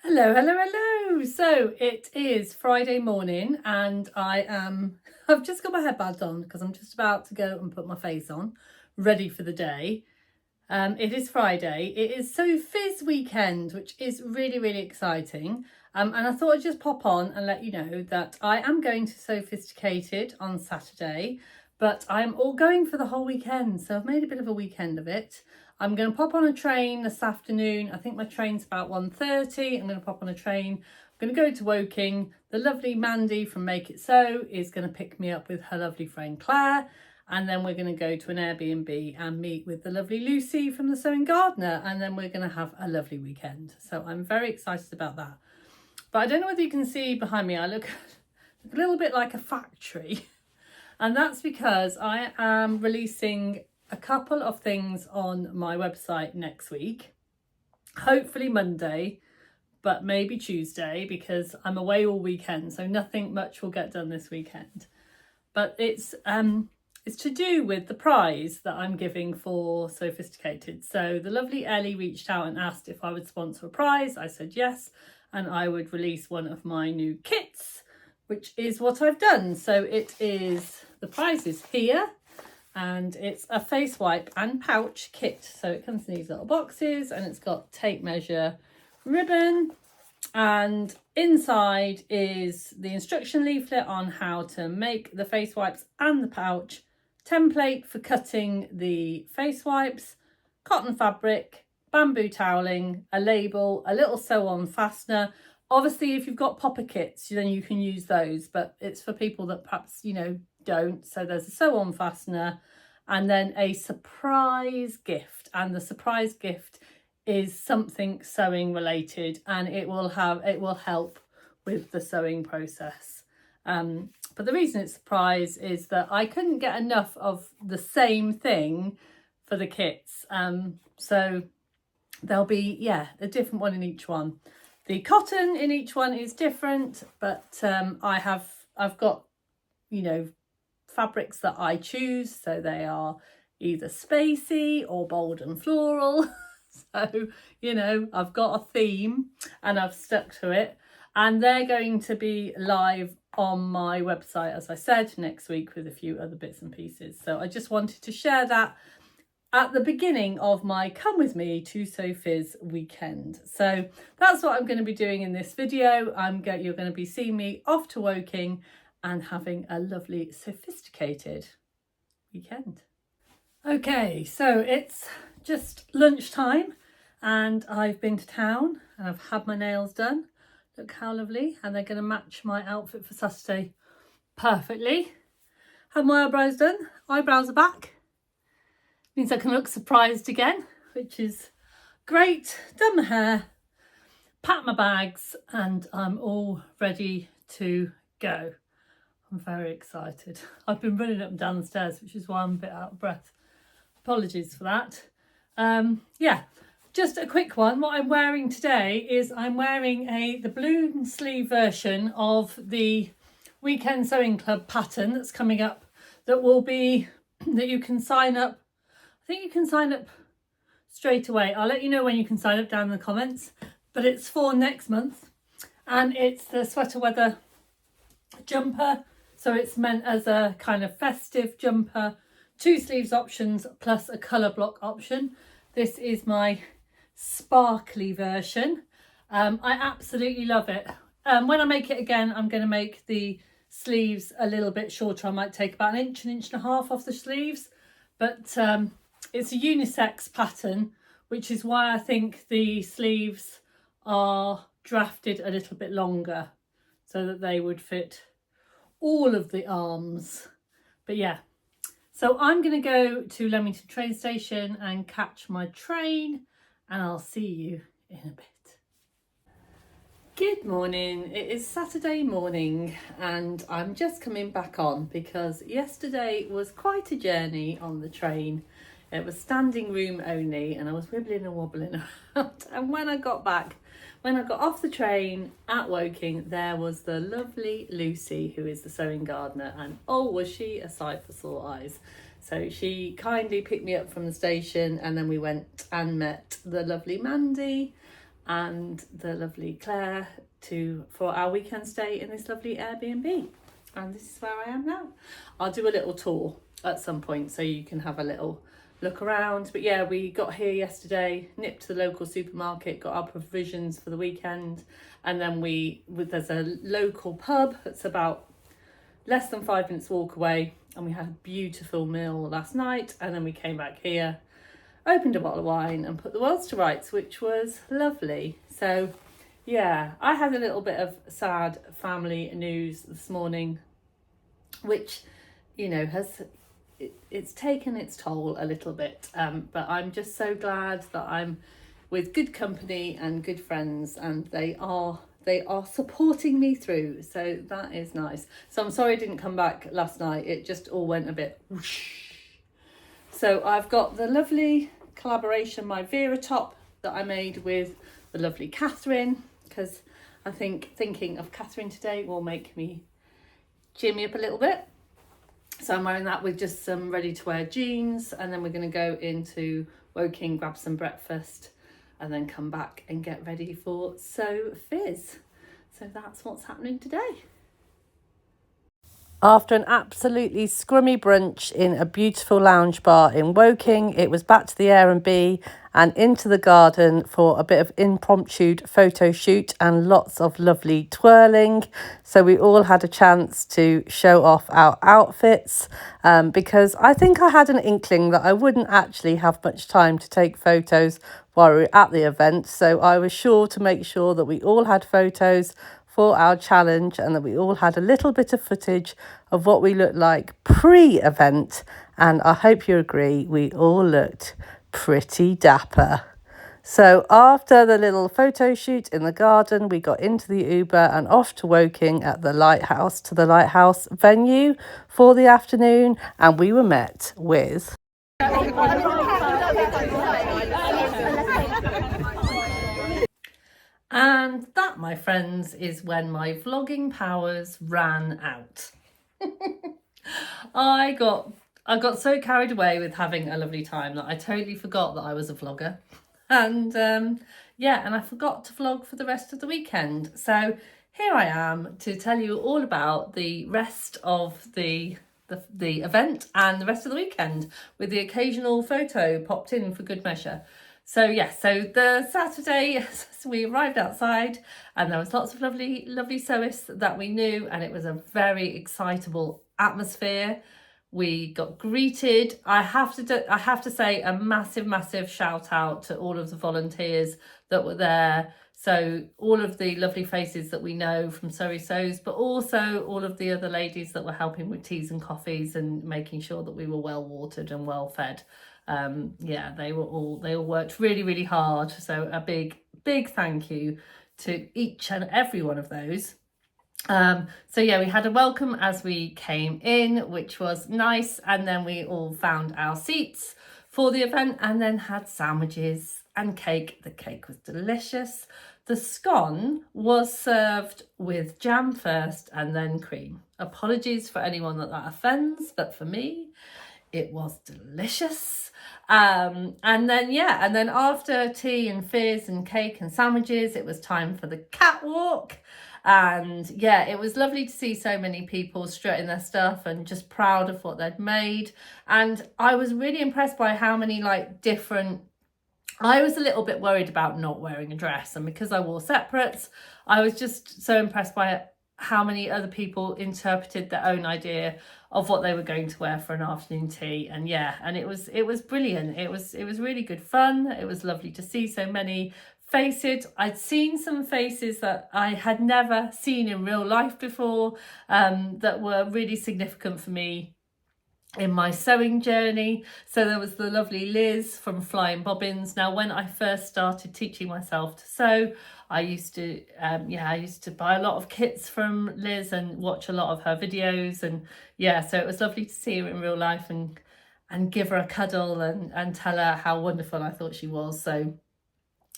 Hello, hello, hello. So it is Friday morning and I've just got my headband on because I'm just about to go and put my face on, ready for the day. It is Friday. It is Sew Fizz weekend, which is really, really exciting. And I thought I'd just pop on and let you know that I am going to Sew Sophisticated on Saturday, but I'm all going for the whole weekend. So I've made a bit of a weekend of it. I'm going to pop on a train this afternoon. I think my train's about 1:30. I'm going to pop on a train. I'm going to go to Woking. The lovely Mandy from Make It Sew is going to pick me up with her lovely friend Claire. And then we're going to go to an Airbnb and meet with the lovely Lucy from the Sewing Gardener. And then we're going to have a lovely weekend. So I'm very excited about that. But I don't know whether you can see behind me, I look a little bit like a factory. And that's because I am releasing a couple of things on my website next week. Hopefully Monday, but maybe Tuesday because I'm away all weekend. So nothing much will get done this weekend. But it's to do with the prize that I'm giving for Sophisticated. So the lovely Ellie reached out and asked if I would sponsor a prize. I said yes, and I would release one of my new kits, which is what I've done. So the prize is here, and it's a face wipe and pouch kit. So it comes in these little boxes and it's got tape measure ribbon, and inside is the instruction leaflet on how to make the face wipes and the pouch, template for cutting the face wipes, cotton fabric, bamboo toweling, a label, a little sew on fastener. Obviously, if you've got popper kits, then you can use those, but it's for people that perhaps, don't. So there's a sew on fastener and then a surprise gift. And the surprise gift is something sewing related, and it will help with the sewing process. But the reason it's a surprise is that I couldn't get enough of the same thing for the kits. So there'll be, a different one in each one. The cotton in each one is different, but I've got, fabrics that I choose. So they are either spacey or bold and floral. So, I've got a theme and I've stuck to it. And they're going to be live on my website, as I said, next week with a few other bits and pieces. So I just wanted to share that at the beginning of my Come With Me to Sew Fizz weekend. So that's what I'm going to be doing in this video. You're going to be seeing me off to Woking and having a lovely sophisticated weekend. Okay, so it's just lunchtime and I've been to town and I've had my nails done. Look how lovely, and they're going to match my outfit for Saturday perfectly. Had my eyebrows done, eyebrows are back. Means I can look surprised again, which is great. Done my hair, packed my bags, and I'm all ready to go. I'm very excited. I've been running up and down the stairs, which is why I'm a bit out of breath. Apologies for that. Just a quick one. What I'm wearing today is I'm wearing the balloon sleeve version of the Weekend Sewing Club pattern that's coming up, that you can sign up. I think you can sign up straight away. I'll let you know when you can sign up down in the comments, but it's for next month, and it's the sweater weather jumper. So it's meant as a kind of festive jumper, 2 sleeves options plus a colour block option. This is my sparkly version. I absolutely love it. When I make it again, I'm going to make the sleeves a little bit shorter. I might take about an inch and a half off the sleeves, but it's a unisex pattern, which is why I think the sleeves are drafted a little bit longer so that they would fit all of the arms. But yeah, so I'm going to go to Leamington train station and catch my train, and I'll see you in a bit. Good morning. It is Saturday morning and I'm just coming back on because yesterday was quite a journey on the train. It was standing room only and I was wibbling and wobbling around. And when I got off the train at Woking, there was the lovely Lucy, who is the Sewing Gardener, and oh, was she a sight for sore eyes. So she kindly picked me up from the station and then we went and met the lovely Mandy and the lovely Claire for our weekend stay in this lovely Airbnb. And this is where I am now. I'll do a little tour at some point so you can have a little look around. But yeah, we got here yesterday, nipped to the local supermarket, got our provisions for the weekend, and then there's a local pub that's about less than 5 minutes walk away, and we had a beautiful meal last night, and then we came back here, opened a bottle of wine and put the world to rights, which was lovely. So yeah, I had a little bit of sad family news this morning, which, you know, it's taken its toll a little bit, but I'm just so glad that I'm with good company and good friends, and they are supporting me through, so that is nice. So I'm sorry I didn't come back last night, it just all went a bit whoosh. So I've got the lovely collaboration, my Vera top that I made with the lovely Catherine, because I think thinking of Catherine today will make me cheer me up a little bit. So I'm wearing that with just some ready to wear jeans, and then we're going to go into Woking, grab some breakfast, and then come back and get ready for Sew Fizz. So that's what's happening today. After an absolutely scrummy brunch in a beautiful lounge bar in Woking, it was back to the Airbnb and into the garden for a bit of impromptu photo shoot and lots of lovely twirling. So we all had a chance to show off our outfits, because I think I had an inkling that I wouldn't actually have much time to take photos while we were at the event. So I was sure to make sure that we all had photos for our challenge, and that we all had a little bit of footage of what we looked like pre-event, and I hope you agree we all looked pretty dapper. So after the little photo shoot in the garden, we got into the Uber and off to Woking at the lighthouse venue for the afternoon, and we were met with and that, my friends, is when my vlogging powers ran out. I got so carried away with having a lovely time that I totally forgot that I was a vlogger. And yeah, and I forgot to vlog for the rest of the weekend. So here I am to tell you all about the rest of the event and the rest of the weekend, with the occasional photo popped in for good measure. So yes, so the Saturday we arrived outside, and there was lots of lovely sewists that we knew, and it was a very excitable atmosphere. We got greeted. I have to say a massive shout out to all of the volunteers that were there. So all of the lovely faces that we know from Surrey Sews, but also all of the other ladies that were helping with teas and coffees and making sure that we were well watered and well fed. Yeah, they all worked really hard. So a big thank you to each and every one of those. So yeah, we had a welcome as we came in, which was nice, and then we all found our seats for the event and then had sandwiches and cake. The cake was delicious. The scone was served with jam first and then cream. Apologies for anyone that offends, but for me it was delicious. And then after tea and fizz and cake and sandwiches, it was time for the catwalk. And yeah, it was lovely to see so many people strutting their stuff and just proud of what they'd made. And I was really impressed by how many I was a little bit worried about not wearing a dress, and because I wore separates, I was just so impressed by how many other people interpreted their own idea of what they were going to wear for an afternoon tea. And yeah, and it was brilliant. It was really good fun. It was lovely to see so many faces. I'd seen some faces that I had never seen in real life before, that were really significant for me in my sewing journey. So there was the lovely Liz from Flying Bobbins. Now, when I first started teaching myself to sew, I used to buy a lot of kits from Liz and watch a lot of her videos, and yeah, so it was lovely to see her in real life and give her a cuddle and tell her how wonderful I thought she was. So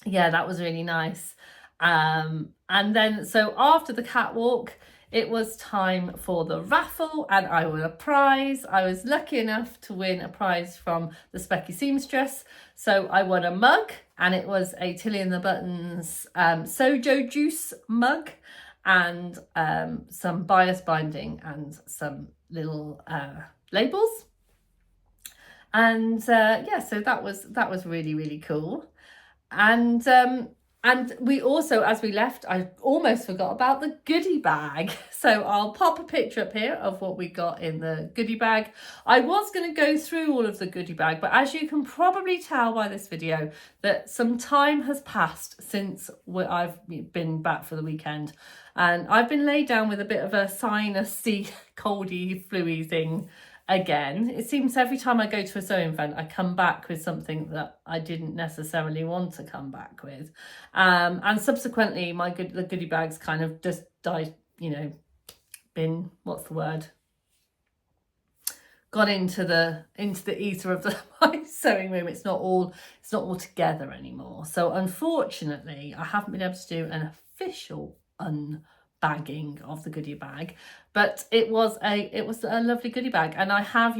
yeah, that was really nice. And then so after the catwalk, it was time for the raffle and I won a prize. I was lucky enough to win a prize from the Specky Seamstress. So I won a mug, and it was a Tilly and the Buttons Sojo juice mug, and some bias binding and some little labels. And yeah, so that was really, really cool. And we also, as we left, I almost forgot about the goodie bag. So I'll pop a picture up here of what we got in the goodie bag. I was going to go through all of the goodie bag, but as you can probably tell by this video, that some time has passed since I've been back for the weekend. And I've been laid down with a bit of a sinusy, coldy, fluey thing again. It seems every time I go to a sewing event, I come back with something that I didn't necessarily want to come back with. And subsequently, the goodie bags kind of just died, been, what's the word? Got into the ether of my sewing room. It's not all together anymore. So unfortunately, I haven't been able to do an official unbagging of the goodie bag, but it was a lovely goodie bag, and I have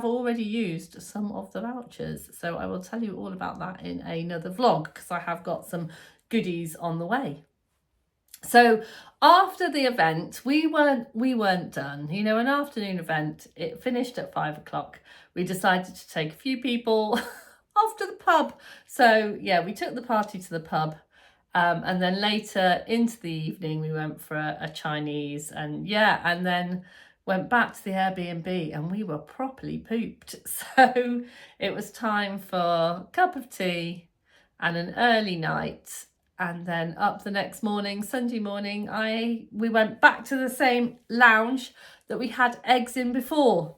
already used some of the vouchers, so I will tell you all about that in another vlog, because I have got some goodies on the way. So after the event, we weren't done. An afternoon event. It finished at 5 o'clock. We decided to take a few people off to the pub. So yeah, we took the party to the pub. And then later into the evening, we went for a Chinese, and then went back to the Airbnb, and we were properly pooped. So it was time for a cup of tea and an early night. And then up the next morning, Sunday morning, we went back to the same lounge that we had eggs in before.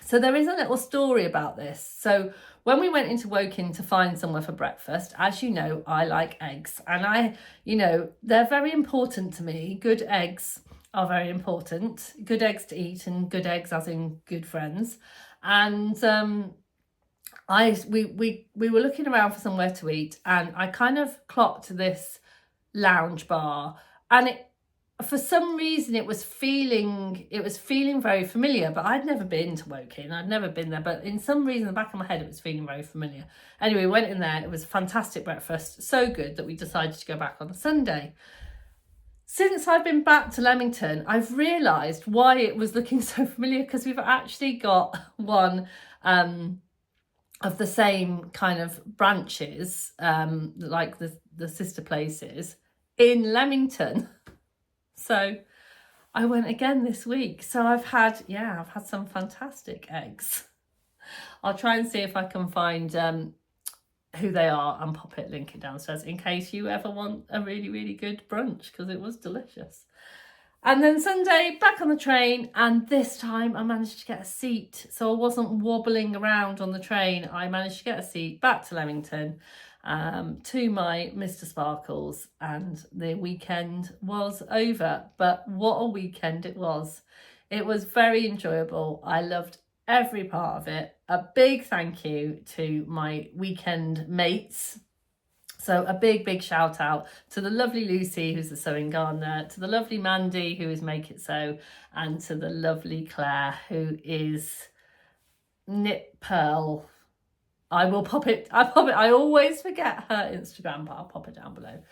So there is a little story about this. So when we went into Woking to find somewhere for breakfast, as you know, I like eggs, and they're very important to me. Good eggs are very important. Good eggs to eat, and good eggs as in good friends. And we were looking around for somewhere to eat, and I kind of clocked this lounge bar, and for some reason it was feeling very familiar, but I'd never been to Woking. I'd never been there, but in some reason in the back of my head it was feeling very familiar. Anyway, we went in there. It was a fantastic breakfast, so good that we decided to go back on the Sunday. Since I've been back to Leamington, I've realised why it was looking so familiar, because we've actually got one of the same kind of branches, like the sister places in Leamington. So I went again this week. So I've had some fantastic eggs. I'll try and see if I can find who they are and link it downstairs in case you ever want a really, really good brunch, because it was delicious. And then Sunday, back on the train, and this time I managed to get a seat. So I wasn't wobbling around on the train. I managed to get a seat back to Leamington, to my Mr. Sparkles, and the weekend was over. But what a weekend it was. It was very enjoyable. I loved every part of it. A big thank you to my weekend mates. So a big, big shout out to the lovely Lucy, who's the sewing gardener, to the lovely Mandy, who is Make It Sew, and to the lovely Claire, who is Knit Pearl. I always forget her Instagram, but I'll pop it down below.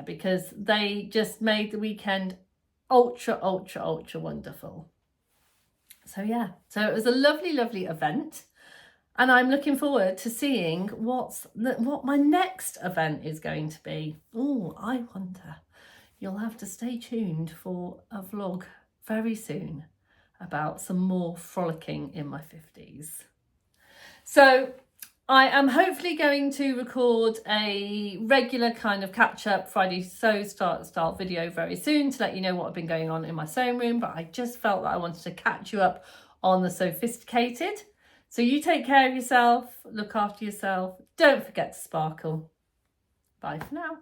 Because they just made the weekend ultra, ultra, ultra wonderful. So yeah, so it was a lovely, lovely event. And I'm looking forward to seeing what my next event is going to be. Oh, I wonder. You'll have to stay tuned for a vlog very soon about some more frolicking in my 50s. So I am hopefully going to record a regular kind of catch-up Friday Sew start video very soon to let you know what I've been going on in my sewing room. But I just felt that I wanted to catch you up on the Sophisticated. So you take care of yourself, look after yourself, don't forget to sparkle. Bye for now.